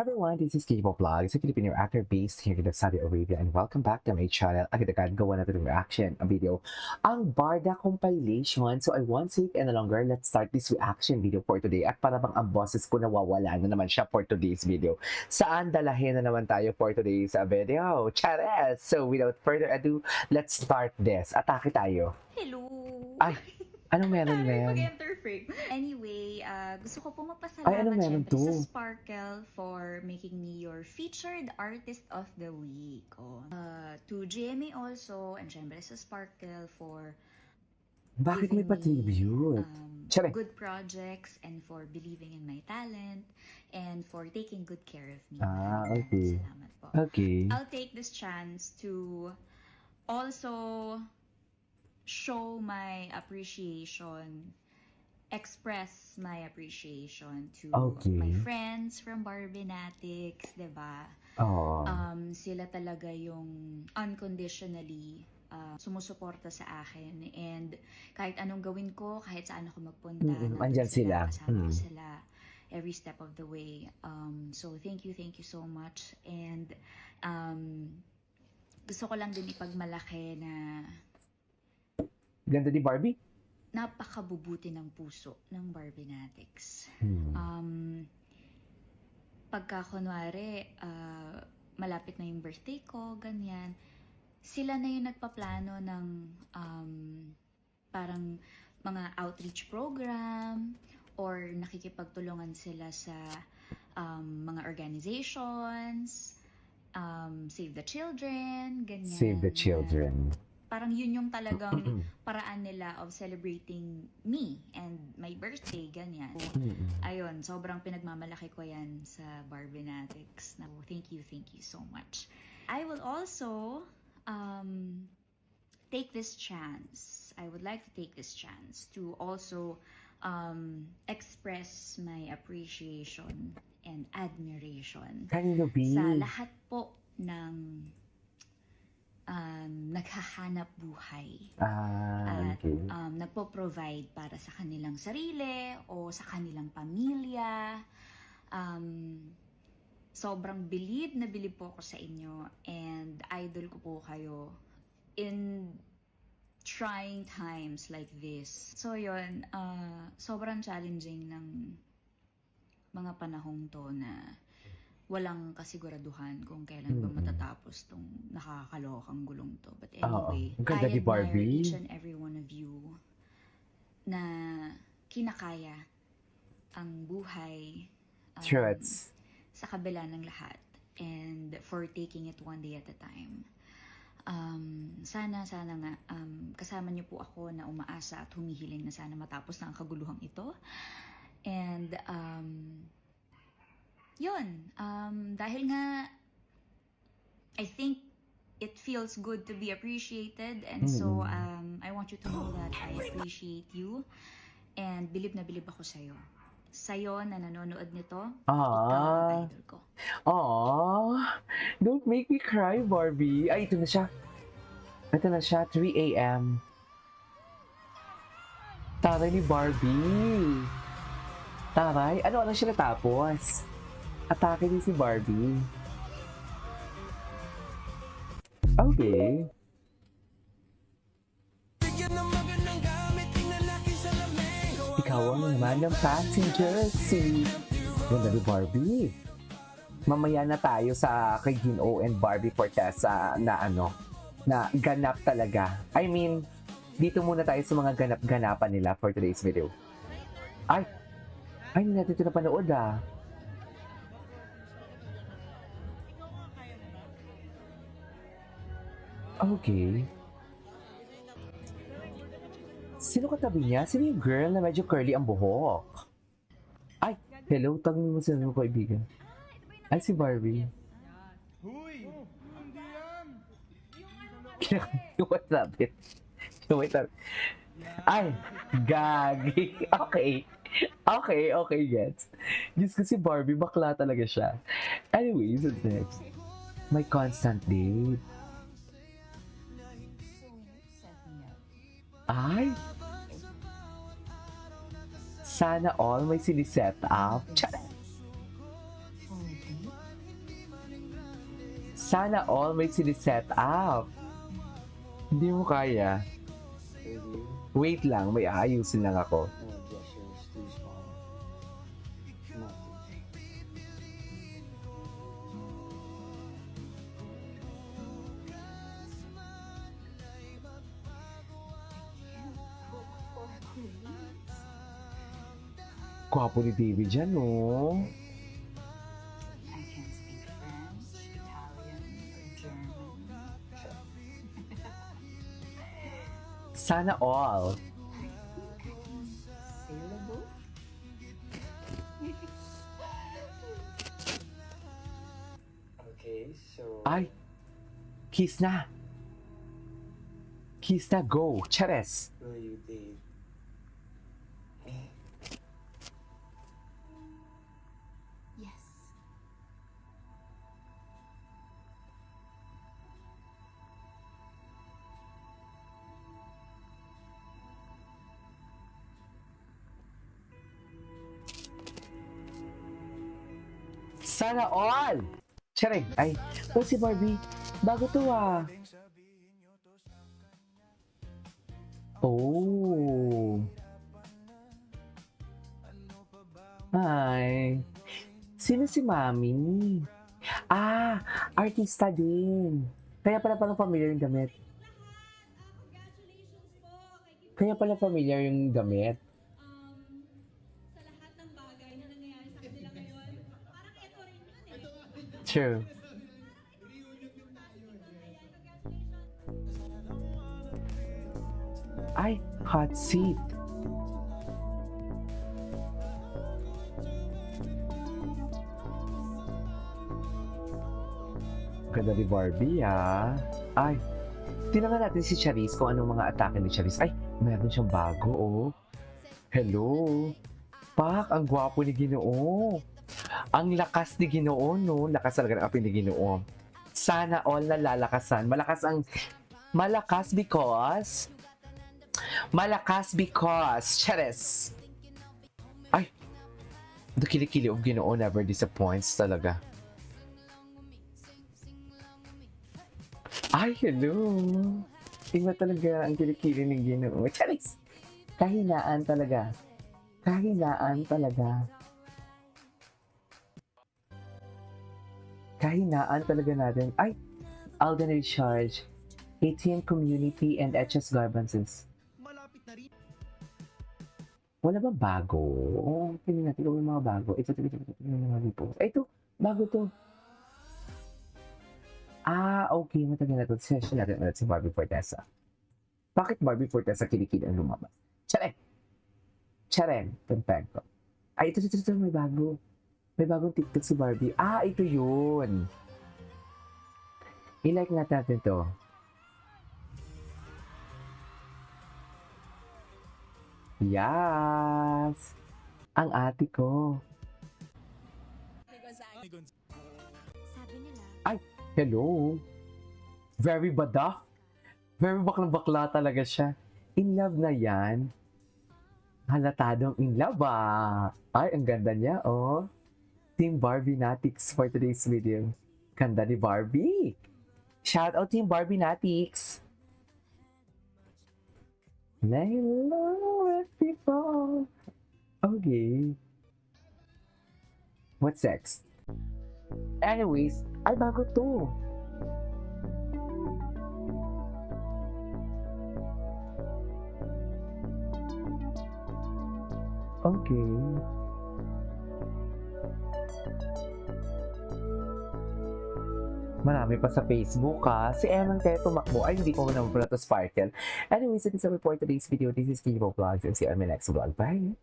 everyone, this is Kibo Vlogs, a Filipino actor based here in Saudi Arabia, and welcome back to my channel. Agad-agad gawa natin ng reaction, ang video, ang Barda compilation. So I won't say it any longer, let's start this reaction video for today. At para bang ang boses ko nawawala na naman siya for today's video. Saan dalahin na naman tayo for today's video? Chares! So without further ado, let's start this. Atake tayo. Hello! Ay, anong meron ngayon? Pag-enter frame. Anyway, gusto ko po Ay, magpasalamat anong meron syempre to? sa Sparkle for making me your featured artist of the week. To GMA also, and syempre sa Sparkle for Bakit may giving me, pa-tribute? Tsare. good projects and for believing in my talent and for taking good care of me. Okay. Salamat po. Okay. I'll take this chance to also show my appreciation, express my appreciation to Okay. my friends from Barbinatics, diba? Oh. Sila talaga yung unconditionally sumusuporta sa akin, and kahit anong gawin ko, kahit saan ako magpunta, Andyan sila. kasama ko sila every step of the way. So thank you so much, and gusto ko lang din ipagmalaki na Ganda ni Barbie? napakabubuti ng puso ng Barbinatics. Pagka kunwari, malapit na yung birthday ko, ganyan, sila na yung nagpaplano ng parang mga outreach program, or nakikipagtulungan sila sa mga organizations, Save the Children, ganyan. Save the Children. Parang yun yung talagang paraan nila of celebrating me and my birthday, ganyan. Ayun, sobrang pinagmamalaki ko yan sa Barbinatics. Thank you so much. I will also take this chance. I would like to take this chance to also express my appreciation and admiration Kanino, B? sa lahat po ng naghahanap buhay at Okay. nagpo-provide para sa kanilang sarili o sa kanilang pamilya. Sobrang bilib na bilib po ako sa inyo, and idol ko po kayo in trying times like this. So yun, sobrang challenging ng mga panahong to na walang kasiguraduhan kung kailan ba matatapos tong nakakalokang gulong to. But anyway, Ang ganda I ni admire Barbie. each and every one of you na kinakaya ang buhay Truths. sa kabila ng lahat, and for taking it one day at a time. Sana nga kasama niyo po ako na umaasa at humihiling na sana matapos na ang kaguluhang ito. And yun, dahil nga I think it feels good to be appreciated, and so I want you to know that I appreciate you, and bilib na bilib ako sa'yo na nanonood nito. Ikaw ang idol ko. Aww. Don't make me cry, Barbie. Ay, ito na siya. 3 a.m. Taray ni Barbie. Taray? Ano siya natapos? Atake din si Barbie. Okay. Ikaw ang naman ng passenger seat. Ganda ni Barbie. Mamaya na tayo sa kay Gino and Barbie Fortesa na ganap talaga. I mean, dito muna tayo sa mga ganap-ganapan nila for today's video. Ay, hindi natin ito napanood Okay. Sino katabi niya? Sino yung girl na medyo curly ang buhok? Ay, hello, tagin mo sila ng kaibigan. Ay, si Barbie. Huy! Hindi yan! Wait lapit. Wait lapit. Ay, gagi. Okay, gets. Diyos ko si Barbie, bakla talaga siya. Anyways, what's next? My constant date. Ay! Sana all may siniset up. Sana all may siniset up. Hindi mo kaya. Really? Wait lang, may aayusin lang ako. No, gesture is too small. Not Gwapo ni David dyan, no? I can speak French, Italian, or German. Sana all. Syllable? okay, so Ay! Kiss na! Kiss na, go! Chares! will you date? Yes. Sana all! Charing! Ay! Oh, si Barbie! Bago to ah! Oh! Hi! Sino si Mami? Ah! Artista din! Kaya pala parang familiar yung damit. Kaya pala familiar yung damit. Sa lahat ng bagay na nangyayari sa kanila ngayon, parang ito rin yun eh. True. Ay, hot seat. Ganda ni Barbie, ah. Ay, tingnan natin si Charisse kung anong mga atake ni Charisse. Ay, meron siyang bago, oh. Hello. Pak, ang gwapo ni Ginoo. Ang lakas ni Ginoo, no? Lakas talaga ng api ni Ginoo. Sana all na lalakasan. Malakas because, Charis. Ay, the kilikili of Ginoo never disappoints talaga. Ay, hello. Iba talaga ang kilikili ng Ginoo. Charis. Kahinaan talaga. Kahinaan talaga. Kahinaan talaga natin. Ay, Alden Recharge, ATM Community, and HS Garbances. Malapit na rin. Wala ba bago? Tingnan natin kung may mga bago. Ito, may mga lipo. Ay, ito, bago to. Ah, okay. Matagal na to. Session natin ulit si Barbie Fortesa. Bakit Barbie Fortesa kilikili ang lumabas? Charen. Pempenko. Ay, ito, may bago. May bagong TikTok si Barbie. Ah, ito yun. I-like natin to. Yes! Ang ate ko. Sabi nila, Ay, hello. Very bada. Very baklang-bakla talaga siya. In love na yan. Halatadong in love ah. Ay, ang ganda niya, oh. Team Barbie Natix for today's video. Ganda ni Barbie. Shout out Team Barbie Natix. Lay low with people. Okay. What's next? Anyways, ay bago to. Okay. Marami pa sa Facebook ha. Si Eman kaya tumakbo. Ay, hindi ko naman pala to Sparkle. Anyways, it is a report today's video. This is Kibo Vlogs and see you on my next vlog. Bye!